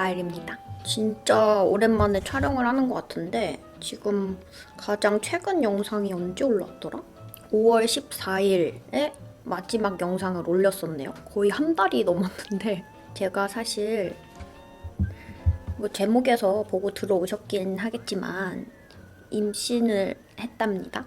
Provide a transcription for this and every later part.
스마일입니다. 진짜 오랜만에 촬영을 하는 것 같은데 지금 가장 최근 영상이 언제 올랐더라? 5월 14일에 마지막 영상을 올렸었네요. 거의 한 달이 넘었는데 제가 사실 뭐 제목에서 보고 들어오셨긴 하겠지만 임신을 했답니다.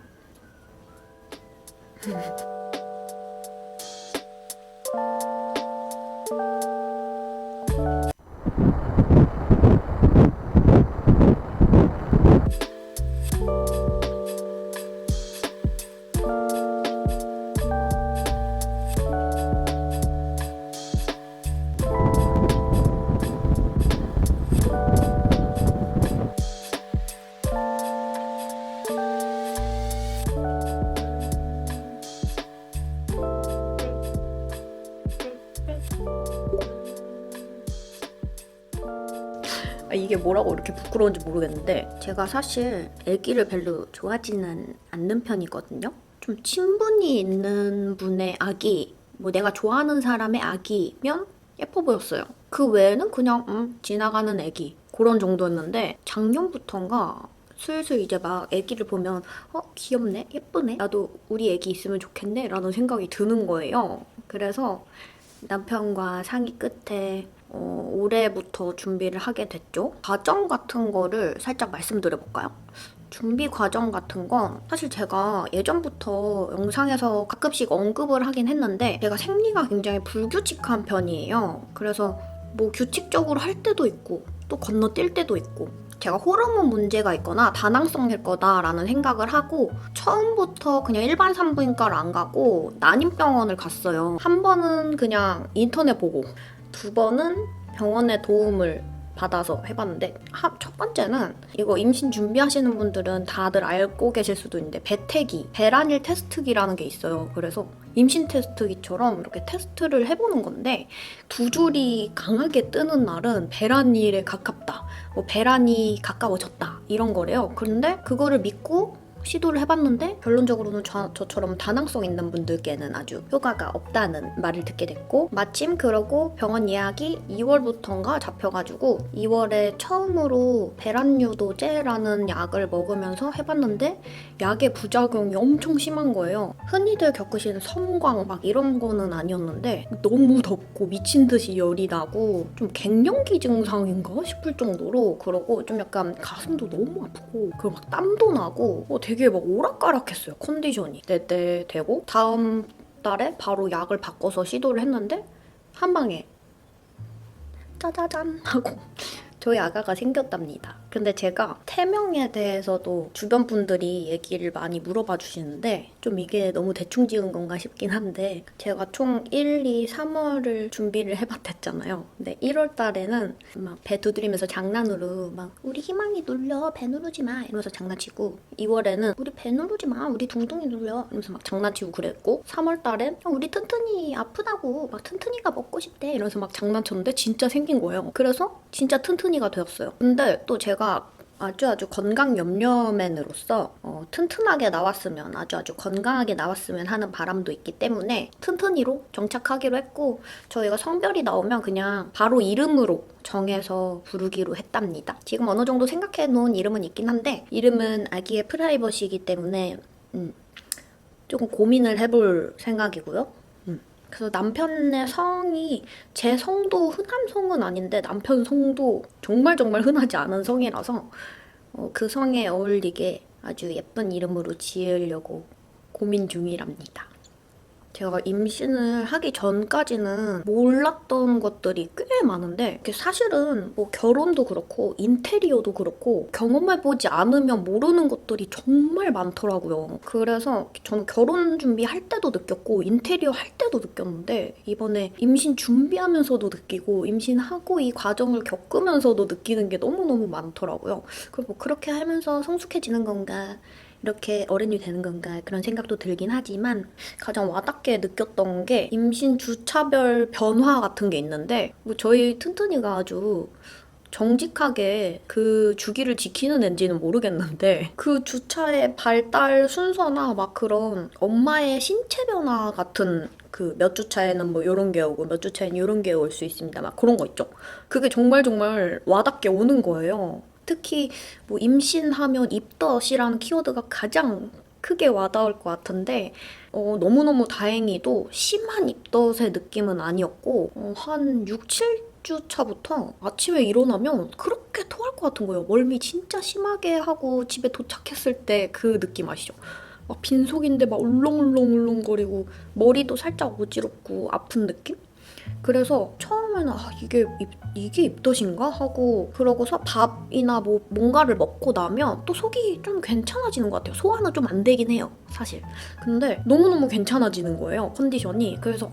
이게 뭐라고 이렇게 부끄러운지 모르겠는데 제가 사실 애기를 별로 좋아하지는 않는 편이거든요. 좀 친분이 있는 분의 아기, 뭐 내가 좋아하는 사람의 아기면 예뻐 보였어요. 그 외에는 그냥 지나가는 애기 그런 정도였는데 작년부터인가 슬슬 이제 막 애기를 보면 귀엽네? 예쁘네? 나도 우리 애기 있으면 좋겠네? 라는 생각이 드는 거예요. 그래서 남편과 상의 끝에 올해부터 준비를 하게 됐죠. 과정 같은 거를 살짝 말씀드려볼까요? 준비 과정 같은 건 사실 제가 예전부터 영상에서 가끔씩 언급을 하긴 했는데 제가 생리가 굉장히 불규칙한 편이에요. 그래서 뭐 규칙적으로 할 때도 있고 또 건너뛸 때도 있고 제가 호르몬 문제가 있거나 다낭성일 거다라는 생각을 하고 처음부터 그냥 일반 산부인과를 안 가고 난임병원을 갔어요. 한 번은 그냥 인터넷 보고 두 번은 병원의 도움을 받아서 해봤는데 첫 번째는 이거 임신 준비하시는 분들은 다들 알고 계실 수도 있는데 배태기, 배란일 테스트기라는 게 있어요. 그래서 임신 테스트기처럼 이렇게 테스트를 해보는 건데 두 줄이 강하게 뜨는 날은 배란일에 가깝다, 뭐 배란이 가까워졌다 이런 거래요. 그런데 그거를 믿고 시도를 해봤는데 결론적으로는 저처럼 다낭성 있는 분들께는 아주 효과가 없다는 말을 듣게 됐고 마침 그러고 병원 예약이 2월부터인가 잡혀가지고 2월에 처음으로 배란유도제라는 약을 먹으면서 해봤는데 약의 부작용이 엄청 심한 거예요. 흔히들 겪으시는 섬광 막 이런 거는 아니었는데 너무 덥고 미친 듯이 열이 나고 좀 갱년기 증상인가 싶을 정도로 그러고 좀 약간 가슴도 너무 아프고 그리고 막 땀도 나고 되게 막 오락가락했어요. 컨디션이. 때때 되고 다음 달에 바로 약을 바꿔서 시도를 했는데 한 방에 짜자잔 하고 저희 아가가 생겼답니다. 근데 제가 태명에 대해서도 주변 분들이 얘기를 많이 물어봐 주시는데 좀 이게 너무 대충 지은 건가 싶긴 한데 제가 총 1, 2, 3월을 준비를 해봤댔잖아요. 근데 1월 달에는 막 배 두드리면서 장난으로 막 우리 희망이 눌려, 배 누르지 마 이러면서 장난치고 2월에는 우리 배 누르지 마, 우리 둥둥이 눌려 이러면서 막 장난치고 그랬고 3월 달엔 우리 튼튼이 아프다고 막 튼튼이가 먹고 싶대 이러면서 막 장난쳤는데 진짜 생긴 거예요. 그래서 진짜 튼튼이가 되었어요. 근데 또 제가 아주 건강 염려맨으로서 튼튼하게 나왔으면 아주 건강하게 나왔으면 하는 바람도 있기 때문에 튼튼이로 정착하기로 했고 저희가 성별이 나오면 그냥 바로 이름으로 정해서 부르기로 했답니다. 지금 어느 정도 생각해 놓은 이름은 있긴 한데 이름은 아기의 프라이버시이기 때문에 조금 고민을 해볼 생각이고요. 그래서 남편의 성이 제 성도 흔한 성은 아닌데 남편 성도 정말 흔하지 않은 성이라서 그 성에 어울리게 아주 예쁜 이름으로 지으려고 고민 중이랍니다. 제가 임신을 하기 전까지는 몰랐던 것들이 꽤 많은데 사실은 뭐 결혼도 그렇고 인테리어도 그렇고 경험해보지 않으면 모르는 것들이 정말 많더라고요. 그래서 저는 결혼 준비할 때도 느꼈고 인테리어 할 때도 느꼈는데 이번에 임신 준비하면서도 느끼고 임신하고 이 과정을 겪으면서도 느끼는 게 너무너무 많더라고요. 그리고 뭐 그렇게 하면서 성숙해지는 건가 이렇게 어른이 되는 건가 그런 생각도 들긴 하지만 가장 와닿게 느꼈던 게 임신 주차별 변화 같은 게 있는데 뭐 저희 튼튼이가 아주 정직하게 그 주기를 지키는 앤지는 모르겠는데 그 주차의 발달 순서나 막 그런 엄마의 신체 변화 같은 그 몇 주 차에는 뭐 요런 게 오고 몇 주 차에는 요런 게 올 수 있습니다. 막 그런 거 있죠. 그게 정말 정말 와닿게 오는 거예요. 특히 뭐 임신하면 입덧이라는 키워드가 가장 크게 와닿을 것 같은데 너무너무 다행히도 심한 입덧의 느낌은 아니었고 한 6, 7주 차부터 아침에 일어나면 그렇게 토할 것 같은 거예요. 멀미 진짜 심하게 하고 집에 도착했을 때 그 느낌 아시죠? 막 빈속인데 막 울렁울렁울렁거리고 머리도 살짝 어지럽고 아픈 느낌? 그래서 처음에는 이게 입덧인가 하고 그러고서 밥이나 뭐 뭔가를 먹고 나면 또 속이 좀 괜찮아지는 것 같아요. 소화는 좀 안 되긴 해요, 사실. 근데 너무너무 괜찮아지는 거예요, 컨디션이. 그래서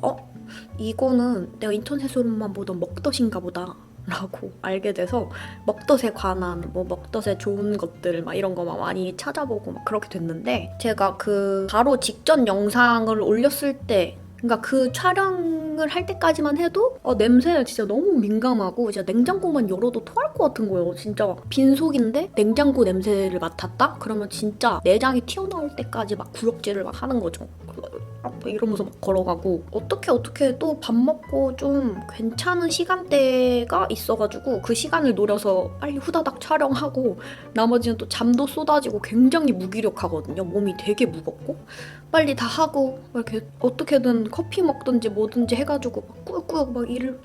이거는 내가 인터넷으로만 보던 먹덧인가 보다 라고 알게 돼서 먹덧에 관한 뭐 먹덧에 좋은 것들 막 이런 거 막 많이 찾아보고 막 그렇게 됐는데 제가 그 바로 직전 영상을 올렸을 때 그러니까 그 촬영을 할 때까지만 해도 냄새에 진짜 너무 민감하고 진짜 냉장고만 열어도 토할 것 같은 거예요. 진짜 빈속인데 냉장고 냄새를 맡았다? 그러면 진짜 내장이 튀어나올 때까지 막 구역질을 막 하는 거죠. 이러면서 막 걸어가고 어떻게 또 밥 먹고 좀 괜찮은 시간대가 있어가지고 그 시간을 노려서 빨리 후다닥 촬영하고 나머지는 또 잠도 쏟아지고 굉장히 무기력하거든요. 몸이 되게 무겁고 빨리 다 하고 이렇게 어떻게든 커피 먹든지 뭐든지 해가지고 막 꾸역꾸역 막 일을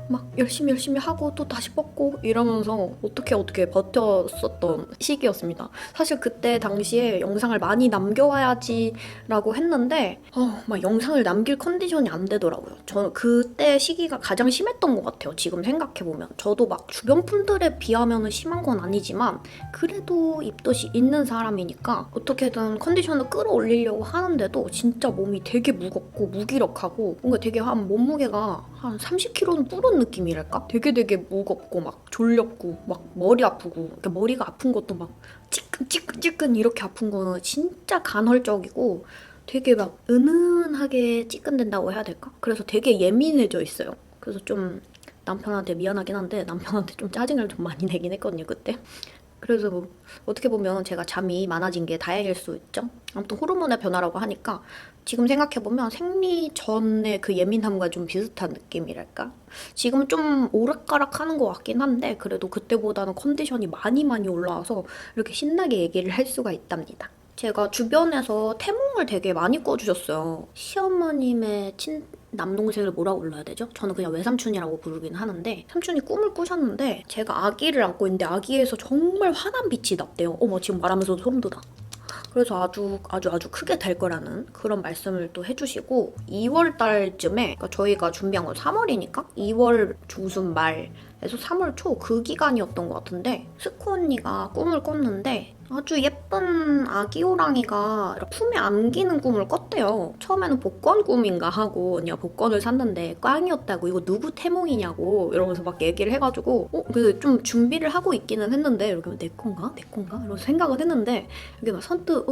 막 열심히 하고 또 다시 뻗고 이러면서 어떻게 버텼었던 시기였습니다. 사실 그때 당시에 영상을 많이 남겨와야지라고 했는데 막 영상을 남길 컨디션이 안 되더라고요. 저는 그때 시기가 가장 심했던 것 같아요. 지금 생각해보면. 저도 막 주변 분들에 비하면 심한 건 아니지만 그래도 입덧이 있는 사람이니까 어떻게든 컨디션을 끌어올리려고 하는데도 진짜 몸이 되게 무겁고 무기력하고 뭔가 되게 한 몸무게가 한 30kg는 불은 느낌이랄까? 되게 무겁고 막 졸렸고 막 머리 아프고 그러니까 머리가 아픈 것도 막 찌끈 이렇게 아픈 거는 진짜 간헐적이고 되게 막 은은하게 찌끈댄다고 해야 될까? 그래서 되게 예민해져 있어요. 그래서 좀 남편한테 미안하긴 한데 남편한테 좀 짜증을 좀 많이 내긴 했거든요, 그때. 그래서 뭐 어떻게 보면 제가 잠이 많아진 게 다행일 수 있죠. 아무튼 호르몬의 변화라고 하니까 지금 생각해보면 생리 전의 그 예민함과 좀 비슷한 느낌이랄까? 지금은 좀 오락가락하는 것 같긴 한데 그래도 그때보다는 컨디션이 많이 올라와서 이렇게 신나게 얘기를 할 수가 있답니다. 제가 주변에서 태몽을 되게 많이 꿔주셨어요. 시어머님의 남동생을 뭐라고 불러야 되죠? 저는 그냥 외삼촌이라고 부르긴 하는데 삼촌이 꿈을 꾸셨는데 제가 아기를 안고 있는데 아기에서 정말 환한 빛이 났대요. 어머 지금 말하면서도 소름 돋아. 그래서 아주 크게 될 거라는 그런 말씀을 또 해주시고 2월 달쯤에 그러니까 저희가 준비한 건 3월이니까 2월 중순 말에서 3월 초 그 기간이었던 것 같은데 스코 언니가 꿈을 꿨는데 아주 예쁜 아기 호랑이가 품에 안기는 꿈을 꿨대요. 처음에는 복권 꿈인가 하고 언니가 복권을 샀는데 꽝이었다고 이거 누구 태몽이냐고 이러면서 막 얘기를 해가지고 그래서 좀 준비를 하고 있기는 했는데 이렇게 내 건가? 이러면서 생각을 했는데 이게 막 선뜻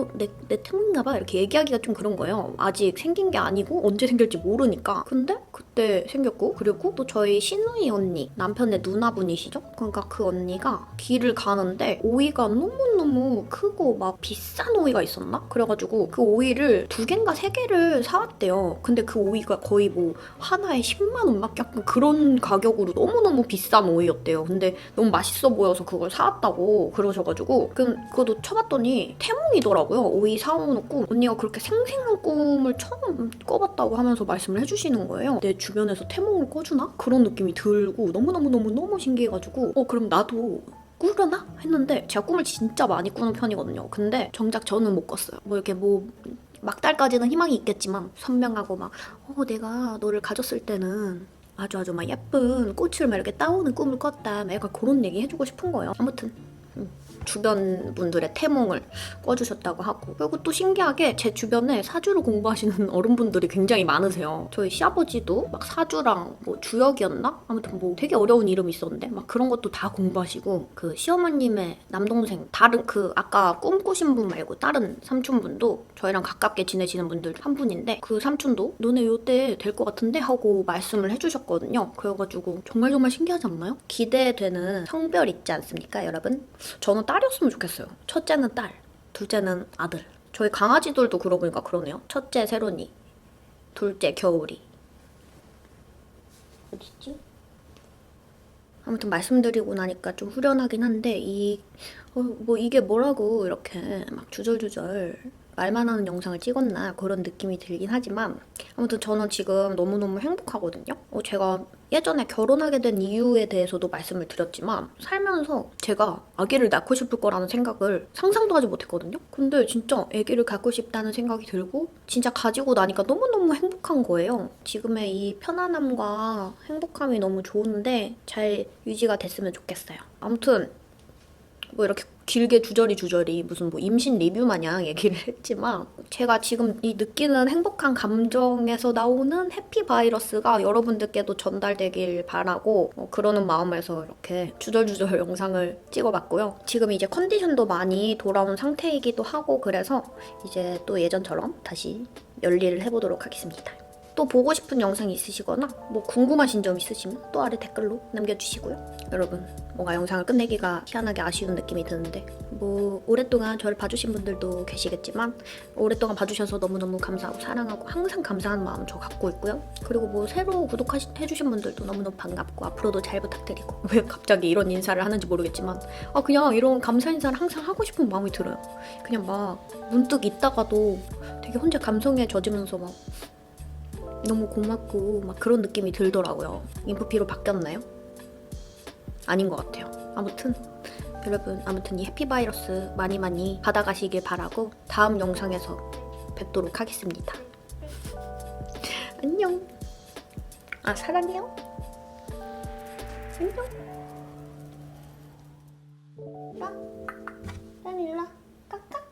내 태몽인가 봐 이렇게 얘기하기가 좀 그런 거예요. 아직 생긴 게 아니고 언제 생길지 모르니까. 근데 그때 생겼고 그리고 또 저희 신우이 언니 남편의 누나분이시죠? 그러니까 그 언니가 길을 가는데 오이가 너무너무 크고 막 비싼 오이가 있었나? 그래가지고 그 오이를 2개인가 3개를 사왔대요. 근데 그 오이가 거의 뭐 하나에 10만 원 막 약간 그런 가격으로 너무너무 비싼 오이였대요. 근데 너무 맛있어 보여서 그걸 사왔다고 그러셔가지고 그것도 쳐봤더니 태몽이더라고요. 오이 사오놓고 언니가 그렇게 생생한 꿈을 처음 꿔봤다고 하면서 말씀을 해주시는 거예요. 내 주변에서 태몽을 꿔주나? 그런 느낌이 들고 너무 신기해가지고 그럼 나도 꾸려나? 했는데 제가 꿈을 진짜 많이 꾸는 편이거든요. 근데 정작 저는 못 꿨어요. 뭐 이렇게 뭐 막달까지는 희망이 있겠지만 선명하고 막 내가 너를 가졌을 때는 아주 막 예쁜 꽃을 막 이렇게 따오는 꿈을 꿨다. 막 약간 그런 얘기 해주고 싶은 거예요. 아무튼 주변 분들의 태몽을 꿔주셨다고 하고 그리고 또 신기하게 제 주변에 사주를 공부하시는 어른분들이 굉장히 많으세요. 저희 시아버지도 막 사주랑 뭐 주역이었나? 아무튼 뭐 되게 어려운 이름이 있었는데 막 그런 것도 다 공부하시고 그 시어머님의 남동생 다른 그 아까 꿈꾸신 분 말고 다른 삼촌분도 저희랑 가깝게 지내시는 분들 한 분인데 그 삼촌도 너네 요때 될 것 같은데 하고 말씀을 해주셨거든요. 그래가지고 정말 신기하지 않나요? 기대되는 성별 있지 않습니까 여러분? 저는 딸이었으면 좋겠어요. 첫째는 딸, 둘째는 아들. 저희 강아지들도 그러고 보니까 그러네요. 첫째 세론이, 둘째 겨울이. 어딨지? 아무튼 말씀드리고 나니까 좀 후련하긴 한데 뭐 이게 뭐라고 이렇게 막 주절주절 말만 하는 영상을 찍었나 그런 느낌이 들긴 하지만 아무튼 저는 지금 너무너무 행복하거든요. 제가 예전에 결혼하게 된 이유에 대해서도 말씀을 드렸지만 살면서 제가 아기를 낳고 싶을 거라는 생각을 상상도 하지 못했거든요. 근데 진짜 아기를 갖고 싶다는 생각이 들고 진짜 가지고 나니까 너무너무 행복한 거예요. 지금의 이 편안함과 행복함이 너무 좋은데 잘 유지가 됐으면 좋겠어요. 아무튼 뭐 이렇게 길게 주저리 무슨 뭐 임신 리뷰 마냥 얘기를 했지만 제가 지금 이 느끼는 행복한 감정에서 나오는 해피 바이러스가 여러분들께도 전달되길 바라고 그러는 마음에서 이렇게 주절주절 영상을 찍어봤고요. 지금 이제 컨디션도 많이 돌아온 상태이기도 하고 그래서 이제 또 예전처럼 다시 열일을 해보도록 하겠습니다. 또 보고 싶은 영상 있으시거나 뭐 궁금하신 점 있으시면 또 아래 댓글로 남겨주시고요. 여러분 뭔가 영상을 끝내기가 희한하게 아쉬운 느낌이 드는데 뭐 오랫동안 저를 봐주신 분들도 계시겠지만 오랫동안 봐주셔서 너무너무 감사하고 사랑하고 항상 감사한 마음 저 갖고 있고요. 그리고 뭐 새로 구독해주신 분들도 너무너무 반갑고 앞으로도 잘 부탁드리고 왜 갑자기 이런 인사를 하는지 모르겠지만 그냥 이런 감사 인사를 항상 하고 싶은 마음이 들어요. 그냥 막 문득 있다가도 되게 혼자 감성에 젖으면서 막 너무 고맙고 막 그런 느낌이 들더라고요. 인프피로 바뀌었나요? 아닌 것 같아요. 아무튼 여러분 이 해피바이러스 많이 받아가시길 바라고 다음 영상에서 뵙도록 하겠습니다. 안녕. 사랑해요. 안녕. 일로 와. 까까.